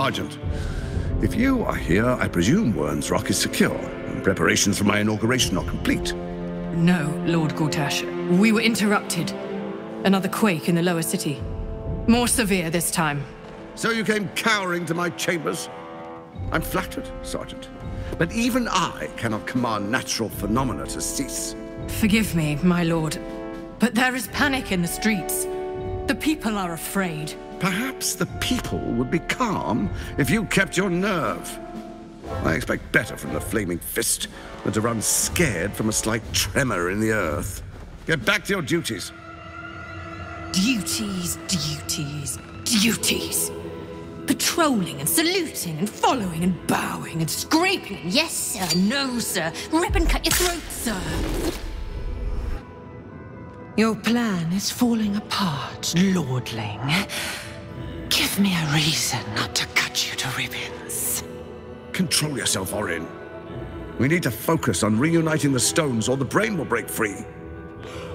Sergeant. If you are here, I presume Wern's Rock is secure, and preparations for my inauguration are complete. No, Lord Gortash. We were interrupted. Another quake in the lower city. More severe this time. So you came cowering to my chambers? I'm flattered, Sergeant. But even I cannot command natural phenomena to cease. Forgive me, my lord, but there is panic in the streets. The people are afraid. Perhaps the people would be calm if you kept your nerve. I expect better from the Flaming Fist than to run scared from a slight tremor in the earth. Get back to your duties. Duties, duties, duties. Patrolling and saluting and following and bowing and scraping. Yes, sir. No, sir. Rip and cut your throat, sir. Your plan is falling apart, lordling. Give me a reason not to cut you to ribbons. Control yourself, Orin. We need to focus on reuniting the stones or the brain will break free.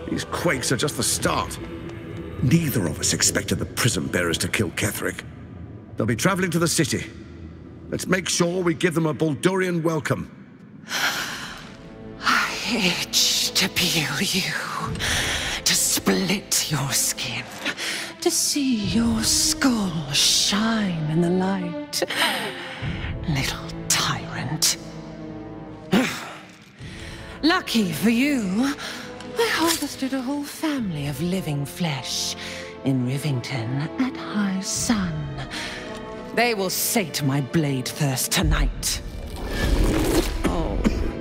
These quakes are just the start. Neither of us expected the Prism Bearers to kill Ketheric. They'll be traveling to the city. Let's make sure we give them a Baldurian welcome. I itch to peel you, to split your skin, to see your skull shine in the light. Little tyrant. Lucky for you, I harvested a whole family of living flesh in Rivington at high sun. They will sate my blade thirst tonight. Oh,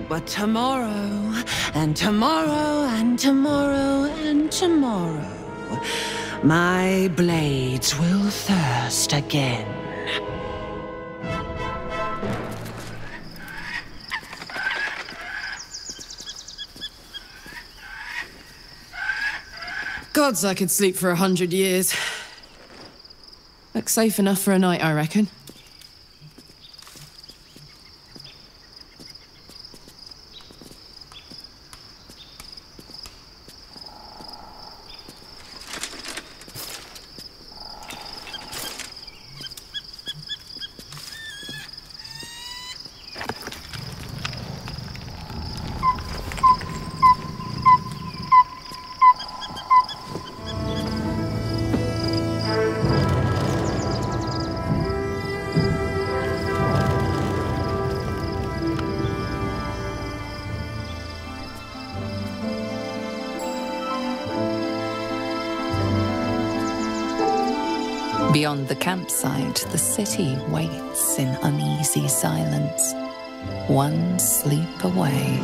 but tomorrow, and tomorrow, and tomorrow, and tomorrow, my blades will thirst again. Gods, I could sleep for 100 years. Looks safe enough for a night, I reckon. Beyond the campsite, the city waits in uneasy silence, one sleep away.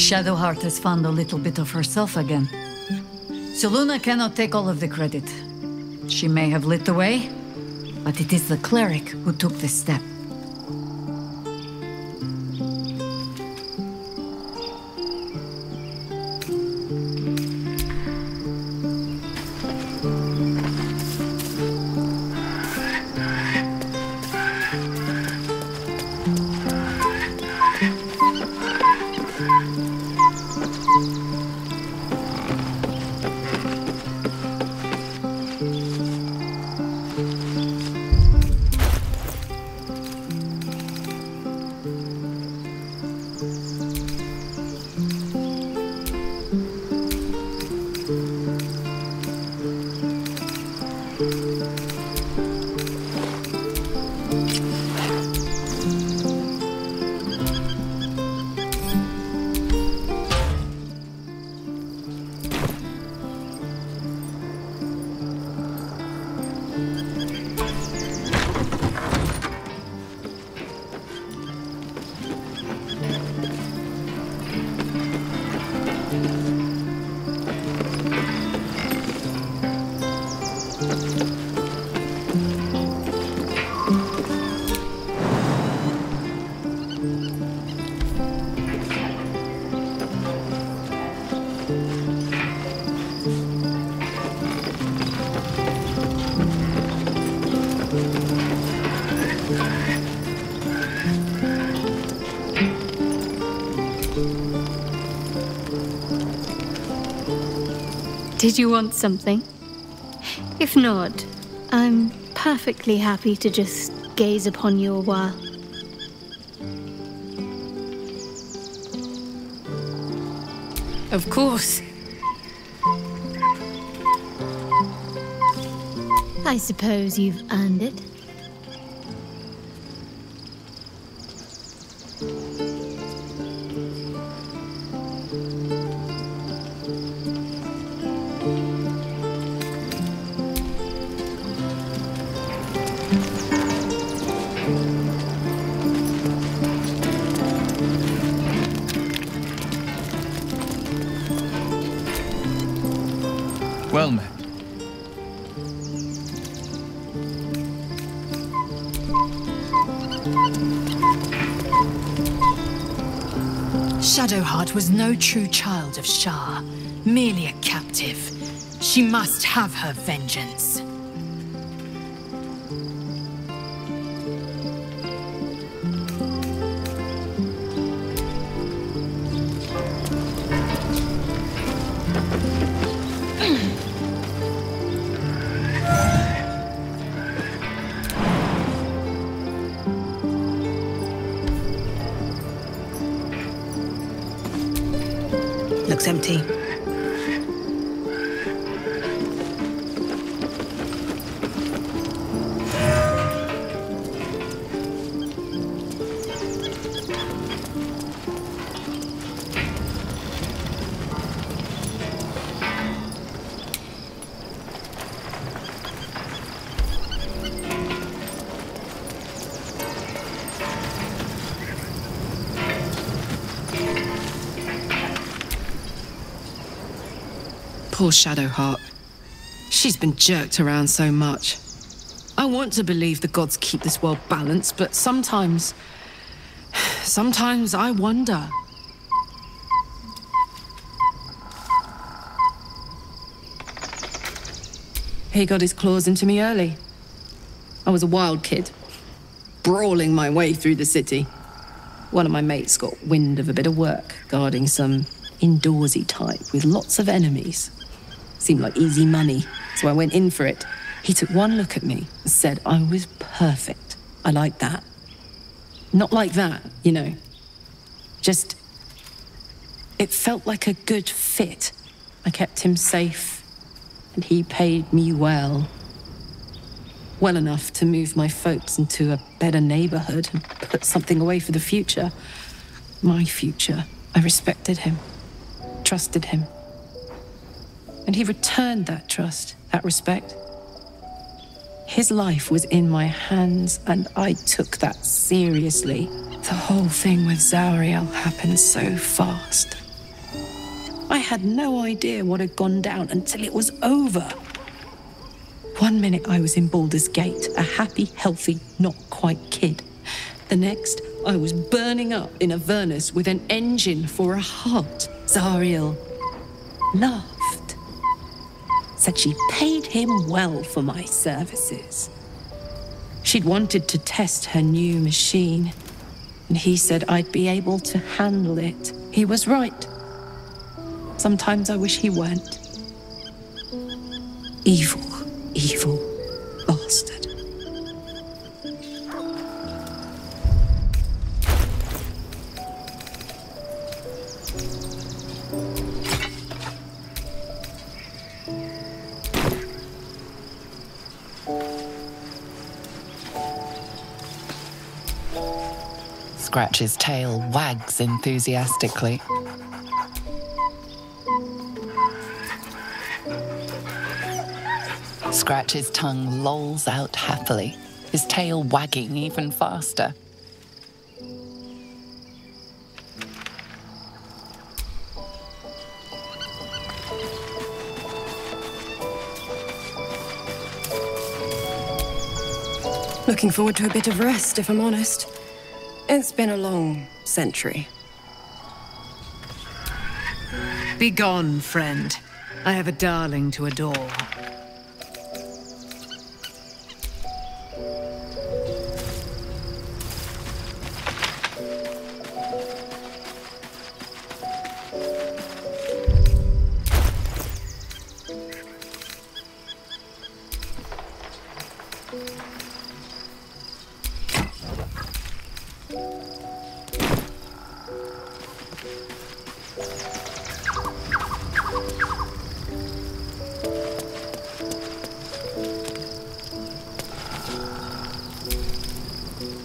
Shadowheart has found a little bit of herself again. So Luna cannot take all of the credit. She may have lit the way, but it is the cleric who took this step. Did you want something? If not, I'm perfectly happy to just gaze upon you a while. Of course. I suppose you've earned it. Well met. Shadowheart was no true child of Shah, merely a captive. She must have her vengeance. Looks empty. Poor Shadowheart. She's been jerked around so much. I want to believe the gods keep this world balanced, but sometimes I wonder. He got his claws into me early. I was a wild kid, brawling my way through the city. One of my mates got wind of a bit of work guarding some indoorsy type with lots of enemies. Seemed like easy money, so I went in for it. He took one look at me and said I was perfect. I like that. Not like that, you know. Just, it felt like a good fit. I kept him safe, and he paid me well. Well enough to move my folks into a better neighborhood and put something away for the future. My future. I respected him, trusted him. And he returned that trust, that respect. His life was in my hands, and I took that seriously. The whole thing with Zauriel happened so fast. I had no idea what had gone down until it was over. One minute I was in Baldur's Gate, a happy, healthy, not quite kid. The next, I was burning up in Avernus with an engine for a heart. Zariel laughed. Said she paid him well for my services. She'd wanted to test her new machine, and he said I'd be able to handle it. He was right. Sometimes I wish he weren't. Evil, evil bastard. Scratch's tail wags enthusiastically. Scratch's tongue lolls out happily, his tail wagging even faster. Looking forward to a bit of rest, if I'm honest. It's been a long century. Be gone, friend. I have a darling to adore.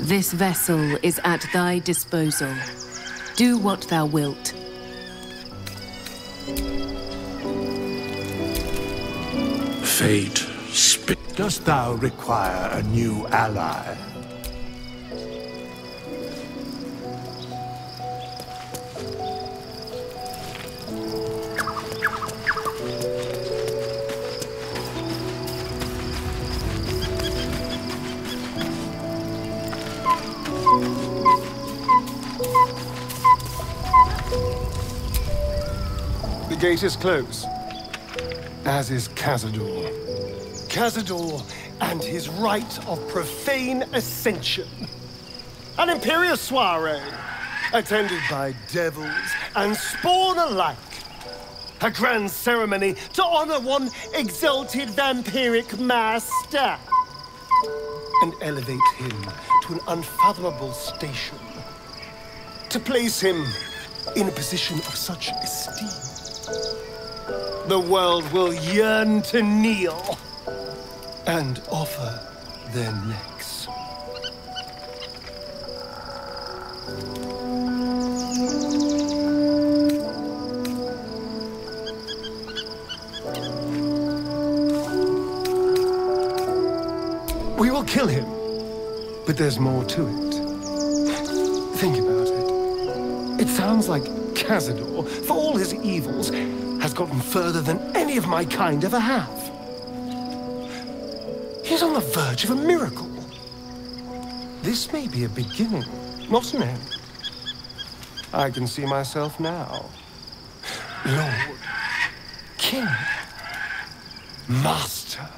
This vessel is at thy disposal. Do what thou wilt. Fate, Dost thou require a new ally? The gate is closed, as is Cazador. Cazador and his rite of profane ascension. An imperious soiree, attended by devils and spawn alike. A grand ceremony to honor one exalted vampiric master and elevate him to an unfathomable station. To place him in a position of such esteem, the world will yearn to kneel and offer their necks. We will kill him, but there's more to it. Think about it. It sounds like Cazador, for all his evils, has gotten further than any of my kind ever have. He's on the verge of a miracle. This may be a beginning, not an end. I can see myself now. Lord, King, Master.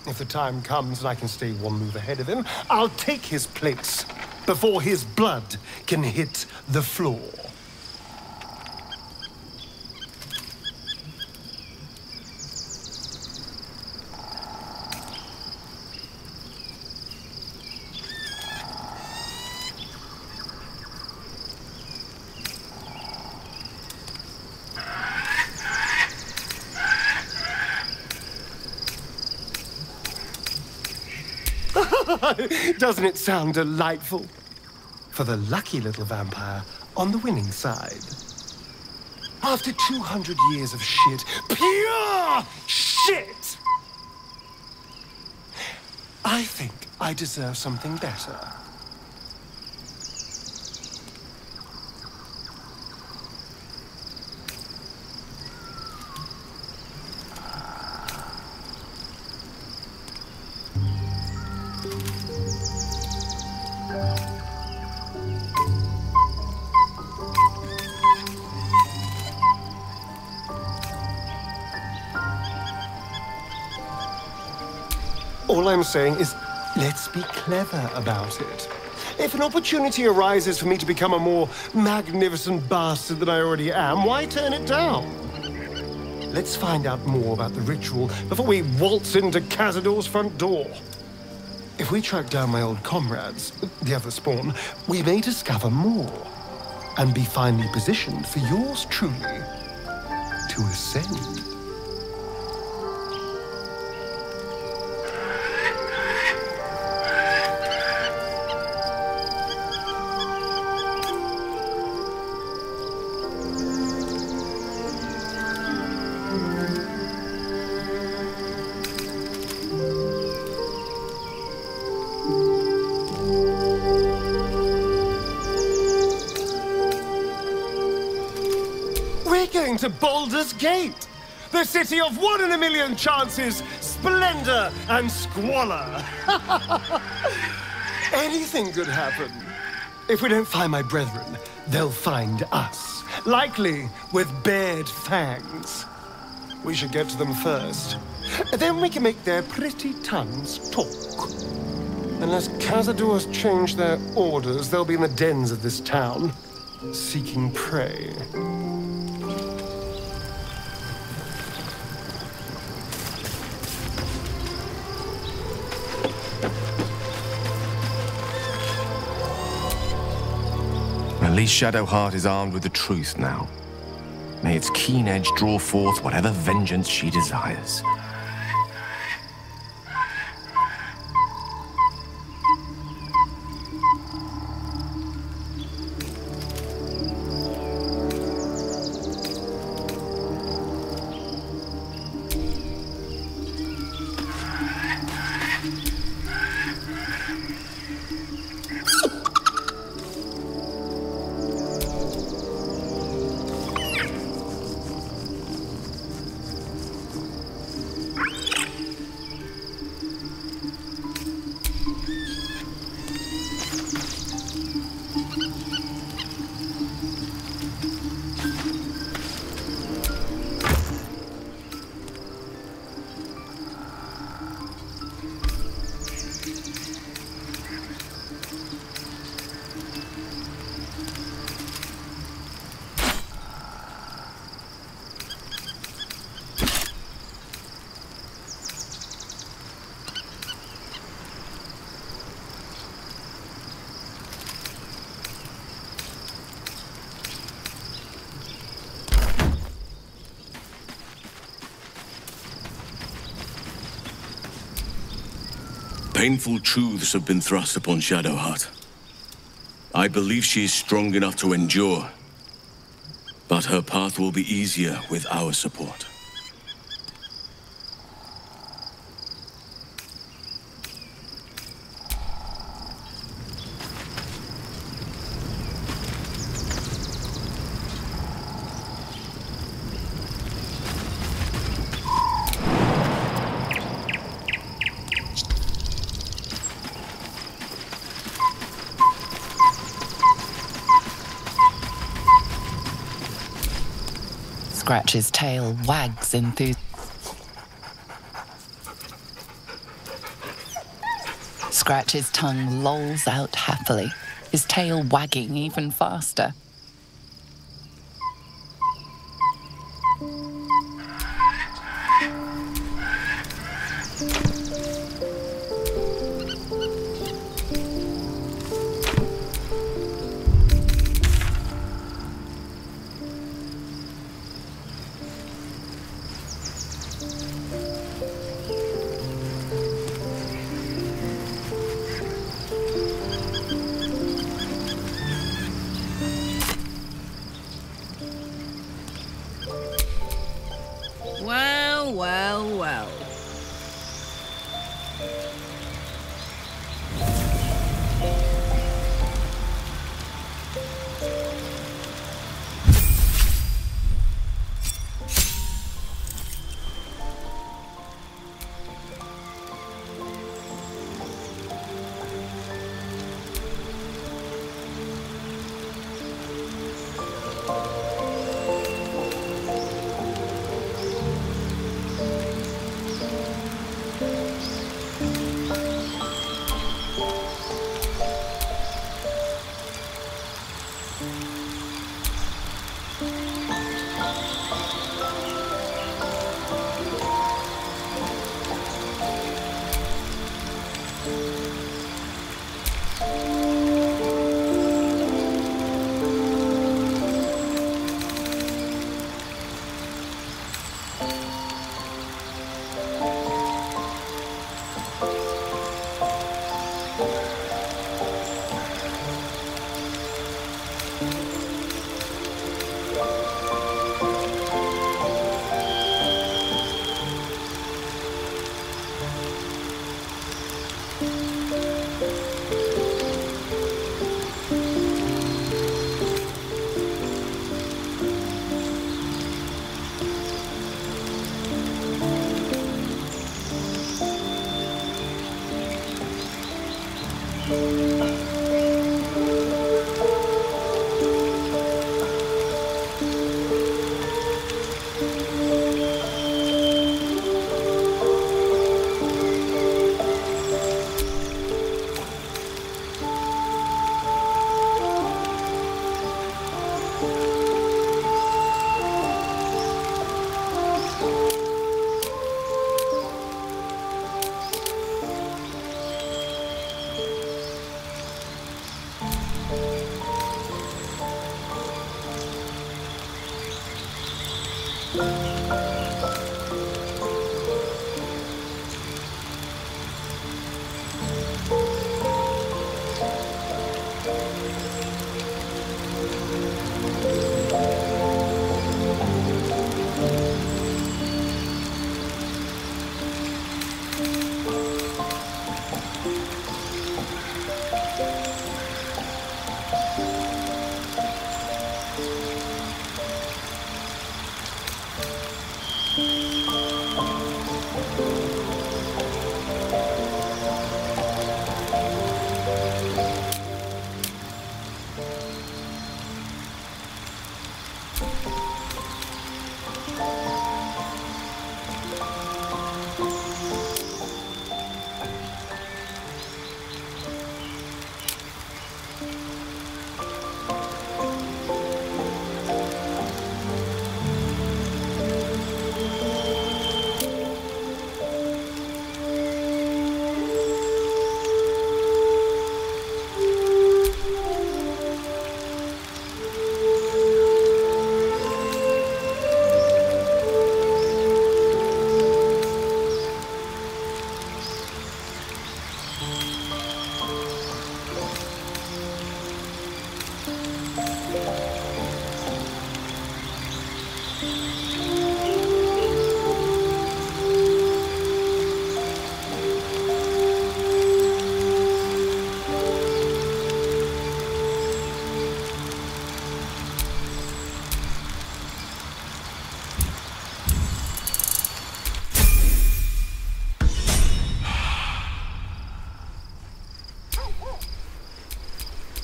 If the time comes and I can stay one move ahead of him, I'll take his place before his blood can hit the floor. Doesn't it sound delightful? For the lucky little vampire on the winning side. After 200 years of shit, pure shit, I think I deserve something better. All I'm saying is, let's be clever about it. If an opportunity arises for me to become a more magnificent bastard than I already am, why turn it down? Let's find out more about the ritual before we waltz into Cazador's front door. If we track down my old comrades, the other spawn, we may discover more and be finally positioned for yours truly to ascend. To Baldur's Gate, the city of 1 in a million chances, splendor and squalor. Anything could happen. If we don't find my brethren, they'll find us, likely with bared fangs. We should get to them first. Then we can make their pretty tongues talk. Unless Cazadors change their orders, they'll be in the dens of this town, seeking prey. At least Shadowheart is armed with the truth now. May its keen edge draw forth whatever vengeance she desires. Painful truths have been thrust upon Shadowheart. I believe she is strong enough to endure, but her path will be easier with our support. Scratch's tail wags Scratch's tongue lolls out happily, his tail wagging even faster.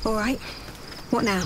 All right. What now?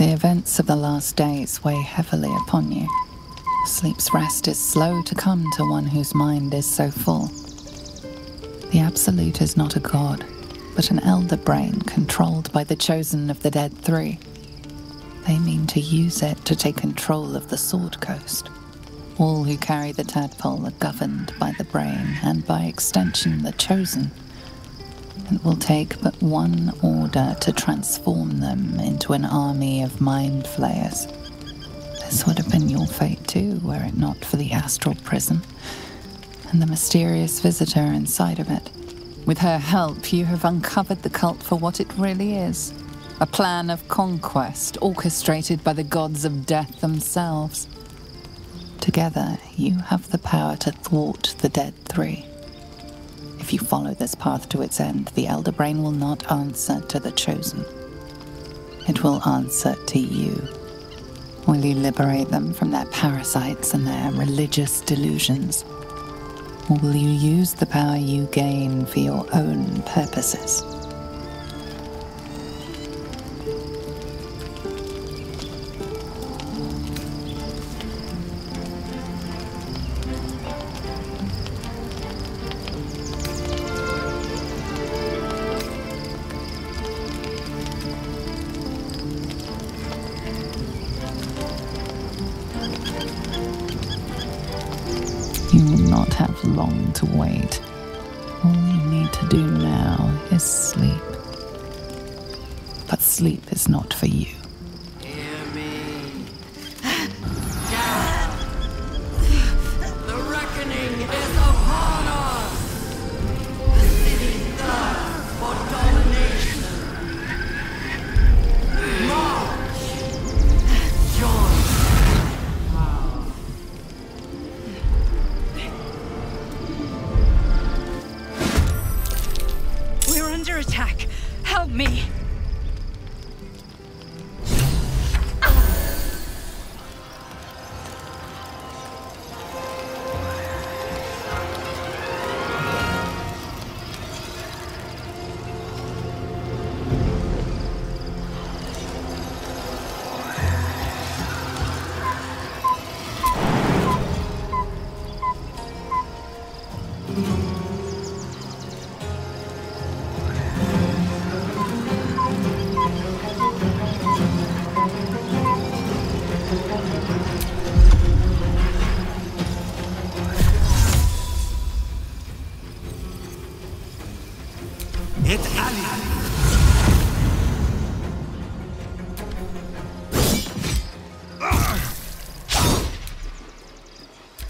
The events of the last days weigh heavily upon you. Sleep's rest is slow to come to one whose mind is so full. The Absolute is not a god, but an elder brain controlled by the chosen of the Dead Three. They mean to use it to take control of the Sword Coast. All who carry the tadpole are governed by the brain, and by extension the chosen. It will take but one order to transform them into an army of mind flayers. This would have been your fate too, were it not for the astral prison, and the mysterious visitor inside of it. With her help, you have uncovered the cult for what it really is. A plan of conquest orchestrated by the gods of death themselves. Together, you have the power to thwart the Dead Three. If you follow this path to its end, the Elder Brain will not answer to the Chosen. It will answer to you. Will you liberate them from their parasites and their religious delusions? Or will you use the power you gain for your own purposes? You will not have long to wait. All you need to do now is sleep. But sleep is not for you. Hear me. The reckoning is upon us. The city thirsts for domination. March. Join. We're under attack. Help me.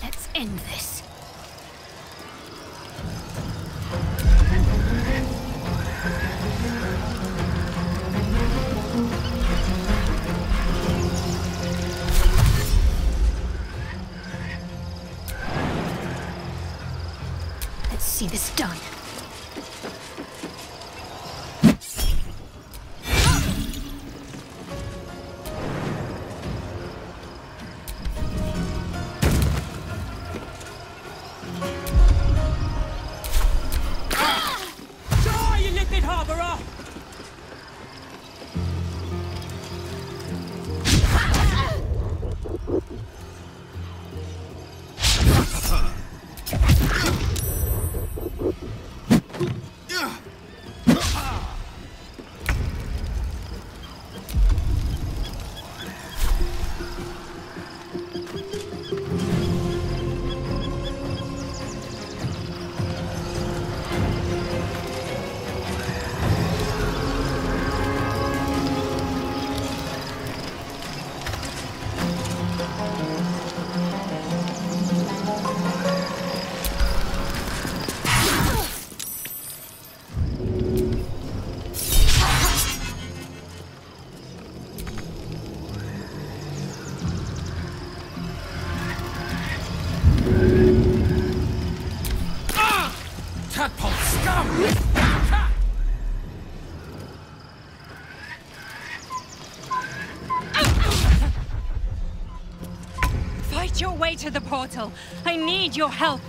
Let's end this. Let's see this done. Fight your way to the portal. I need your help.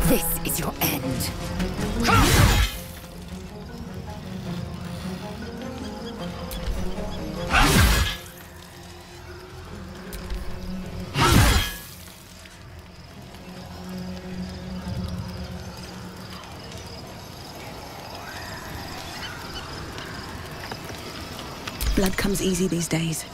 This is your end. Blood comes easy these days.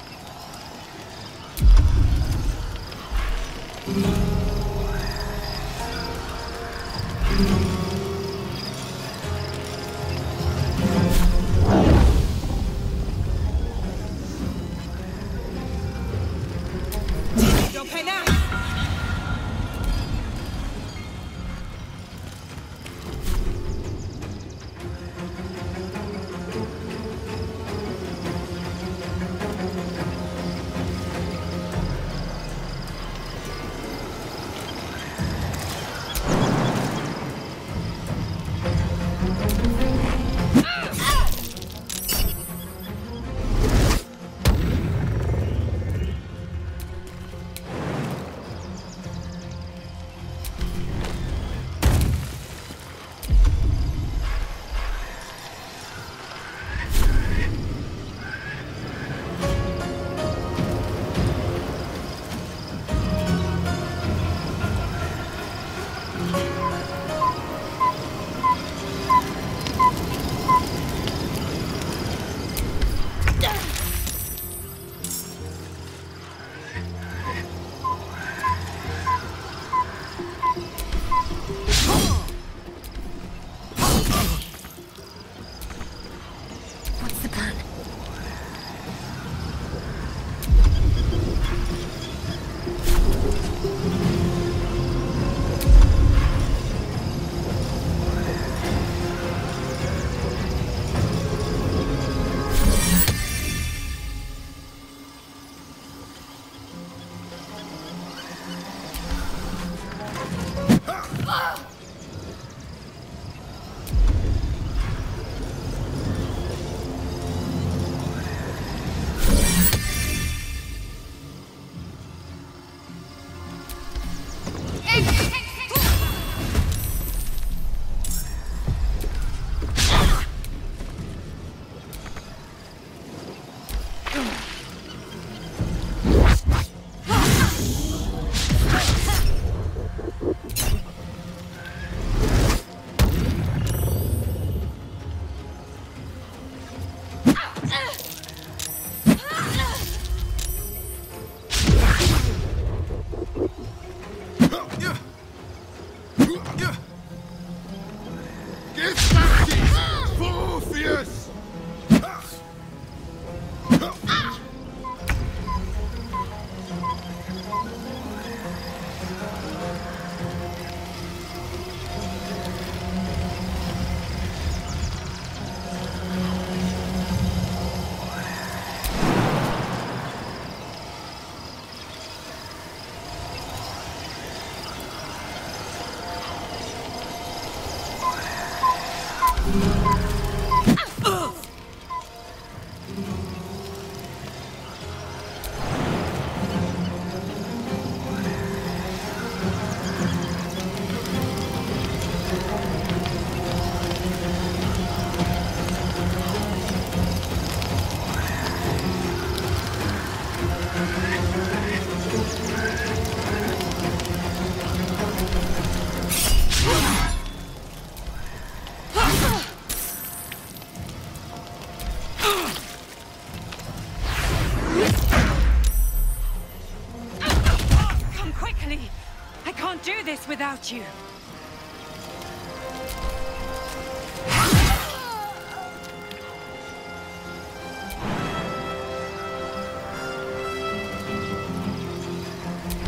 Without you.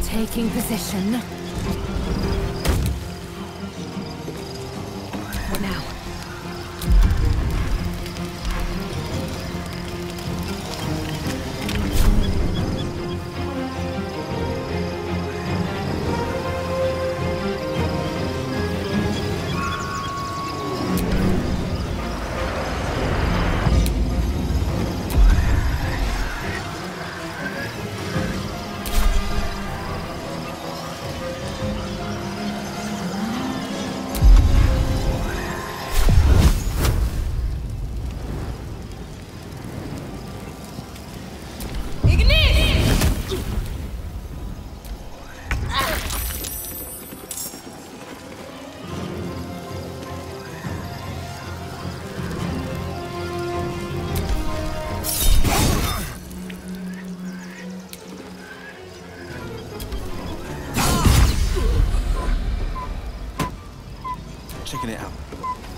Taking position. What now? Checking it out.